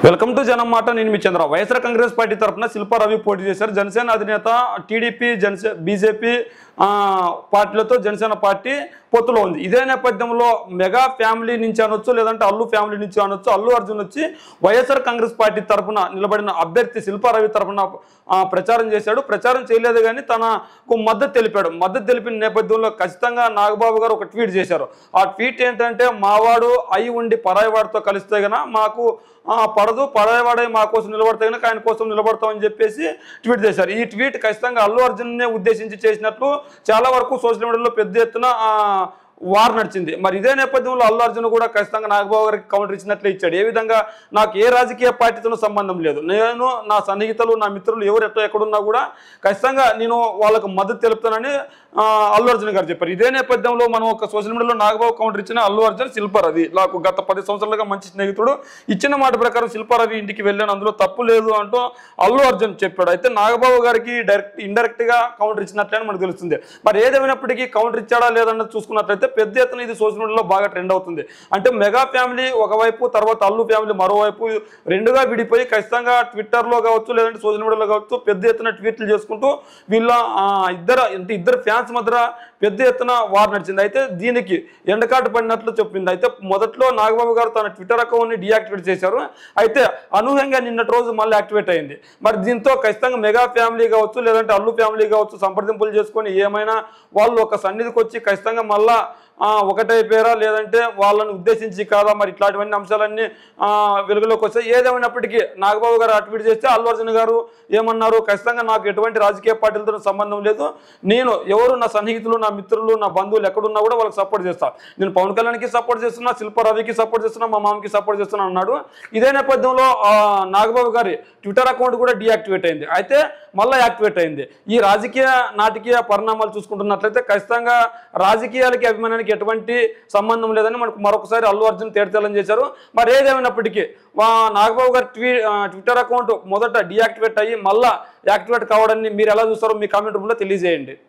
Welcome to జనం మాట. నేను మీ చంద్ర. వైఎస్ఆర్ కాంగ్రెస్ పార్టీ తరఫున శిల్పా రవి పోటీ చేశారు. జనసేన అధినేత టీడీపీ బీజేపీ పార్టీలతో జనసేన పార్టీ పొత్తులో ఉంది. ఇదే నేపథ్యంలో మెగా ఫ్యామిలీ నుంచి అనొచ్చు, లేదంటే అల్లు ఫ్యామిలీ నుంచి అనొచ్చు, అల్లు అర్జున్ వచ్చి వైఎస్ఆర్ కాంగ్రెస్ పార్టీ తరఫున నిలబడిన అభ్యర్థి శిల్పా రవి తరఫున ప్రచారం చేశాడు. ప్రచారం చేయలేదు కానీ తనకు మద్దతు తెలిపాడు. మద్దతు తెలిపిన నేపథ్యంలో ఖచ్చితంగా నాగబాబు గారు ఒక ట్వీట్ చేశారు. ఆ ట్వీట్ ఏంటంటే, మావాడు అయి ఉండి పరాయివాడితో కలిస్తే గన మాకు పడదు, పరాయివాడే మా కోసం నిలబడితే కనుక ఆయన కోసం నిలబడతామని చెప్పేసి ట్వీట్ చేశారు. ఈ ట్వీట్ ఖచ్చితంగా అల్లు అర్జున్నే ఉద్దేశించి చేసినట్లు చాలా వరకు సోషల్ మీడియాలో పెద్ద ఎత్తున వార్ నడిచింది. మరి ఇదే నేపథ్యంలో అల్లు అర్జున్ కూడా ఖచ్చితంగా నాగబాబు గారికి కౌంటర్ ఇచ్చినట్లే ఇచ్చాడు. ఏ విధంగా, నాకు ఏ రాజకీయ పార్టీతో సంబంధం లేదు, నేను నా సన్నిహితులు నా మిత్రులు ఎవరు ఎక్కడున్నా కూడా ఖచ్చితంగా నేను వాళ్ళకు మద్దతు తెలుపుతానని అల్లు అర్జున్ గారు చెప్పారు. ఇదే నేపథ్యంలో మనం ఒక సోషల్ మీడియాలో నాగబాబు కౌంటర్ ఇచ్చిన అల్లు అర్జున్ శిల్పా రవి నాకు గత 10 సంవత్సరాలుగా మంచి స్నేహితుడు, ఇచ్చిన మాట ప్రకారం శిల్పా రవి ఇంటికి వెళ్ళాను, అందులో తప్పు లేదు అంటూ అల్లు అర్జున్ చెప్పాడు. అయితే నాగబాబు గారికి ఇండైరెక్ట్ గా కౌంటర్ ఇచ్చినట్లే మనకు తెలుస్తుంది. మరి ఏదేమైనప్పటికీ కౌంటర్ ఇచ్చాడా లేదన్నది చూసుకున్నట్లయితే పెద్ద ఎత్తున ఇది సోషల్ మీడియాలో బాగా ట్రెండ్ అవుతుంది. అంటే మెగా ఫ్యామిలీ ఒకవైపు, తర్వాత అల్లు ఫ్యామిలీ మరోవైపు రెండుగా విడిపోయి ఖచ్చితంగా ట్విట్టర్లో కావచ్చు, లేదంటే సోషల్ మీడియాలో కావచ్చు పెద్ద ఎత్తున ట్వీట్లు చేసుకుంటూ వీళ్ళ ఇద్దరు ఫ్యాన్స్ మధ్య పెద్ద ఎత్తున వార్ నడిచింది. అయితే దీనికి ఎండకాటు పడినట్లు చెప్పింది. అయితే మొదట్లో నాగబాబు గారు తన ట్విట్టర్ అకౌంట్ని డీయాక్టివేట్ చేశారు. అయితే అనూహ్యంగా నిన్నటి రోజు మళ్ళీ యాక్టివేట్ అయింది. మరి దీంతో ఖచ్చితంగా మెగా ఫ్యామిలీ కావచ్చు, లేదంటే అల్లు ఫ్యామిలీ కావచ్చు సంప్రదింపులు చేసుకొని ఏమైనా వాళ్ళు ఒక సన్నిధికి వచ్చి ఖచ్చితంగా మళ్ళా ఒకటైపోయారా, లేదంటే వాళ్ళని ఉద్దేశించి కాదా, మరి ఇట్లాంటివన్నీ అంశాలన్నీ వెలుగులోకి వస్తాయి. ఏదేమైనప్పటికీ నాగబాబు గారు ట్వీట్ చేస్తే అల్లు అర్జున్ గారు ఏమన్నారు, ఖచ్చితంగా నాకు ఎటువంటి రాజకీయ పార్టీలతో సంబంధం లేదు, నేను ఎవరు నా సన్నిహితులు నా మిత్రులు నా బంధువులు ఎక్కడున్నా కూడా వాళ్ళకి సపోర్ట్ చేస్తాను, నేను పవన్ కళ్యాణ్కి సపోర్ట్ చేస్తున్నా, శిల్పా రవికి సపోర్ట్ చేస్తున్నా, మా మామకి సపోర్ట్ చేస్తున్నా అన్నాడు. ఇదే నేపథ్యంలో నాగబాబు గారి ట్విట్టర్ అకౌంట్ కూడా డీయాక్టివేట్ అయింది. అయితే మళ్ళీ యాక్టివేట్ అయింది. ఈ నాటకీయ పరిణామాలు చూసుకుంటున్నట్లయితే ఖచ్చితంగా రాజకీయాలకి అభిమానానికి ఎటువంటి సంబంధం లేదని మనకు మరొకసారి అల్లు అర్జున్ తేటతెల్లం చేశారు. మరి ఏదేమైనప్పటికీ నాగబాబు గారి ట్విట్టర్ అకౌంట్ మొదట డీయాక్టివేట్ అయ్యి మళ్ళీ యాక్టివేట్ కావడాన్ని మీరు ఎలా చూస్తారో మీ కామెంట్ రూపంలో తెలియజేయండి.